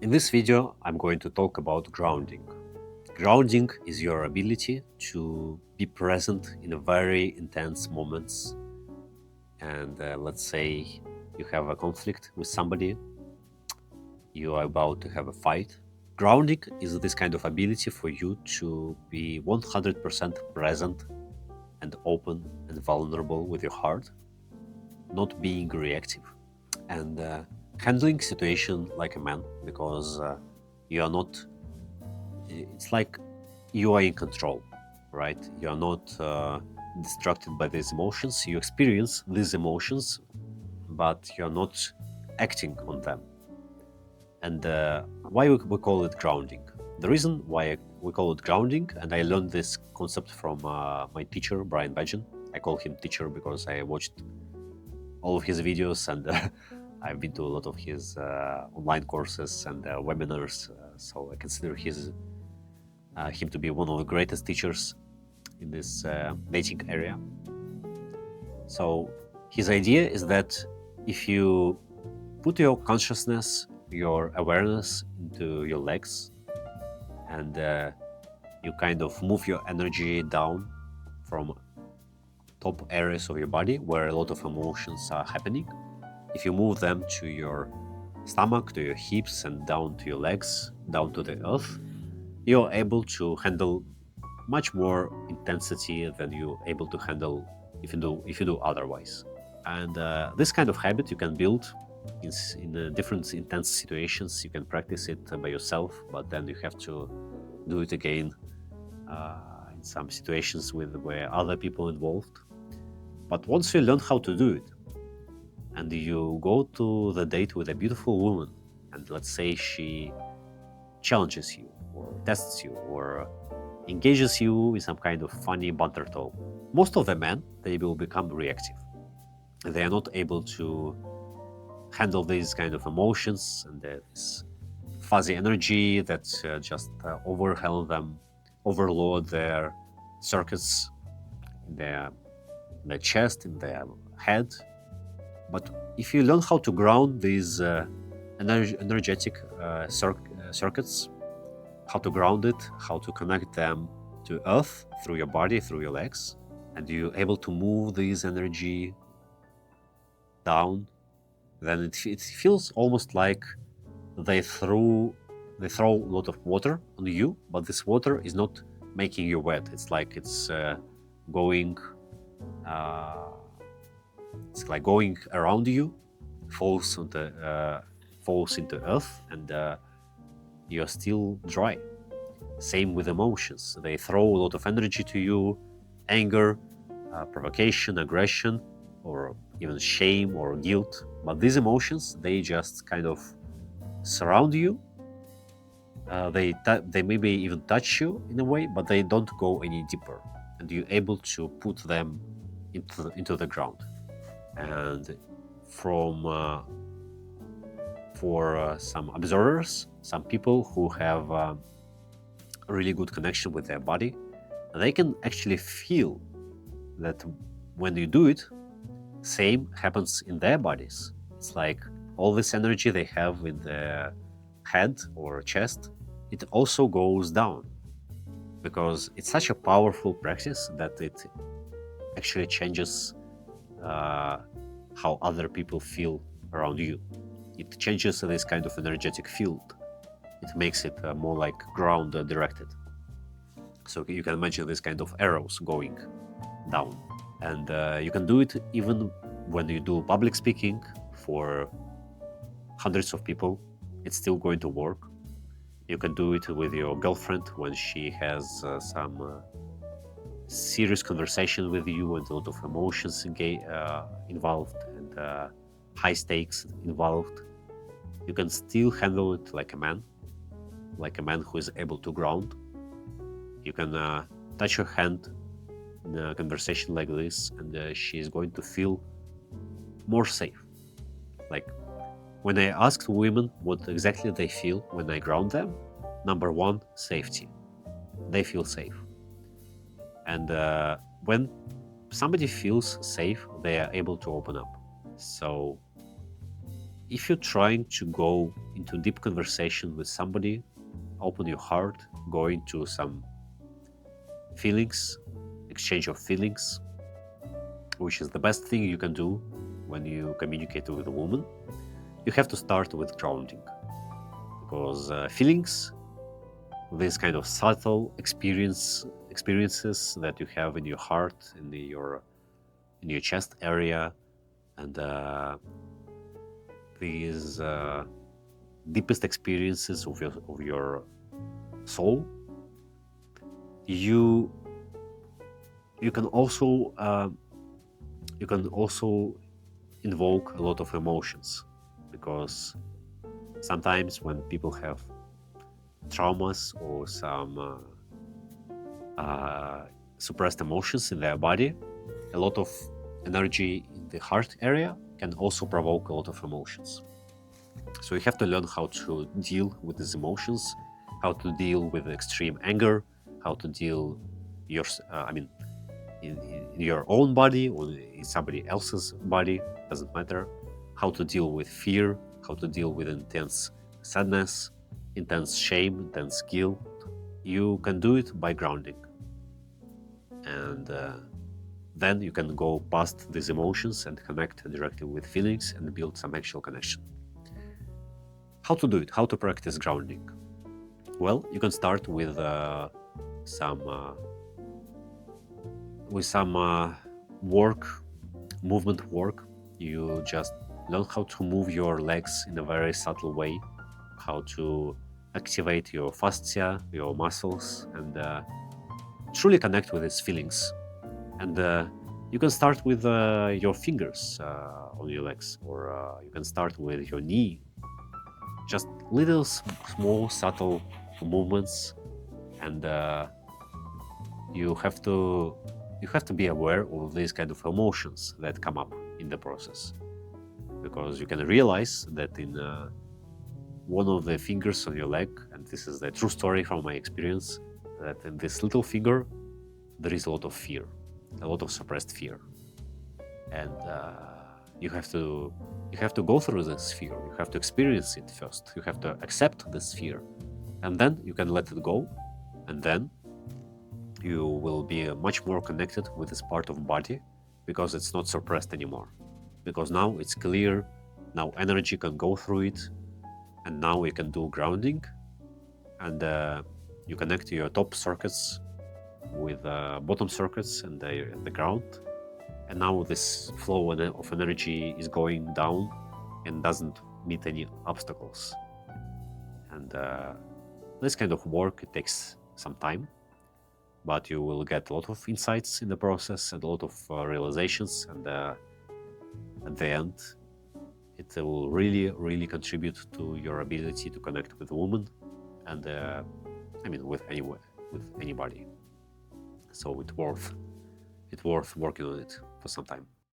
In this video, I'm going to talk about grounding. Grounding is your ability to be present in a very intense moments. And let's say you have a conflict with somebody, you are about to have a fight. Grounding is this kind of ability for you to be 100% present and open and vulnerable with your heart, not being reactive, and handling situation like a man, because you are not, it's like you are in control, right? You are not distracted by these emotions. You experience these emotions, but you're not acting on them. And why we call it grounding? The reason why we call it grounding, and I learned this concept from my teacher, Brian Badgen. I call him teacher because I watched all of his videos, and I've been to a lot of his online courses and webinars. So I consider him to be one of the greatest teachers in this dating area. So his idea is that if you put your consciousness, your awareness into your legs, and you kind of move your energy down from top areas of your body where a lot of emotions are happening. If you move them to your stomach, to your hips, and down to your legs, down to the earth, you're able to handle much more intensity than you're able to handle if you do otherwise. And this kind of habit you can build in different intense situations. You can practice it by yourself, but then you have to do it again in some situations where other people involved. But once you learn how to do it, and you go to the date with a beautiful woman, and let's say she challenges you, or tests you, or engages you in some kind of funny banter talk, most of the men, they will become reactive. They are not able to handle these kind of emotions and this fuzzy energy that just overwhelm them, overload their circuits in their chest, in their head. But if you learn how to ground these energetic circuits, how to ground it, how to connect them to earth through your body, through your legs, and you're able to move this energy down, then it feels almost like they throw a lot of water on you, but this water is not making you wet. It's like going uh, it's like going around you, falls into earth, and you're still dry. Same with emotions. They throw a lot of energy to you, anger, provocation, aggression, or even shame or guilt. But these emotions, they just kind of surround you. They maybe even touch you in a way, but they don't go any deeper, and you're able to put them into the ground. And from for some observers, some people who have a really good connection with their body, they can actually feel that when you do it, same happens in their bodies. It's like all this energy they have in their head or chest, it also goes down, because it's such a powerful practice that it actually changes how other people feel around you. It changes this kind of energetic field. It makes it more like ground directed. So you can imagine this kind of arrows going down. And you can do it even when you do public speaking for hundreds of people. It's still going to work. You can do it with your girlfriend when she has some serious conversation with you and a lot of emotions involved, and high stakes involved. You can still handle it like a man who is able to ground. You can touch her hand in a conversation like this, and she is going to feel more safe. Like when I asked women what exactly they feel when I ground them, number one, safety. They feel safe. And when somebody feels safe, they are able to open up. So if you're trying to go into deep conversation with somebody, open your heart, go into some feelings, exchange of feelings, which is the best thing you can do when you communicate with a woman, you have to start with grounding. Because feelings, this kind of subtle experiences that you have in your heart, in your chest area, and these deepest experiences of your soul, you can also invoke a lot of emotions, because sometimes when people have traumas or some suppressed emotions in their body, a lot of energy in the heart area can also provoke a lot of emotions. So you have to learn how to deal with these emotions, how to deal with extreme anger, how to deal in your own body or in somebody else's body, doesn't matter, how to deal with fear, how to deal with intense sadness, intense shame, intense guilt. You can do it by grounding. And then you can go past these emotions and connect directly with feelings and build some actual connection. How to do it? How to practice grounding? Well, you can start with some movement work. You just learn how to move your legs in a very subtle way, how to activate your fascia, your muscles, and truly connect with these feelings. And you can start with your fingers on your legs, or you can start with your knee. Just little, small, subtle movements, and you have to be aware of these kind of emotions that come up in the process, because you can realize that in one of the fingers on your leg, and this is the true story from my experience, that in this little finger there is a lot of fear, a lot of suppressed fear, and you have to go through this fear. You have to experience it first. You have to accept this fear, and then you can let it go, and then you will be much more connected with this part of body, because it's not suppressed anymore, because now it's clear, now energy can go through it, and now we can do grounding, and you connect to your top circuits with bottom circuits and the ground, and now this flow of energy is going down and doesn't meet any obstacles. And this kind of work, it takes some time, but you will get a lot of insights in the process and a lot of realizations, and at the end it will really contribute to your ability to connect with a woman, and with anybody. So it's worth working on it for some time.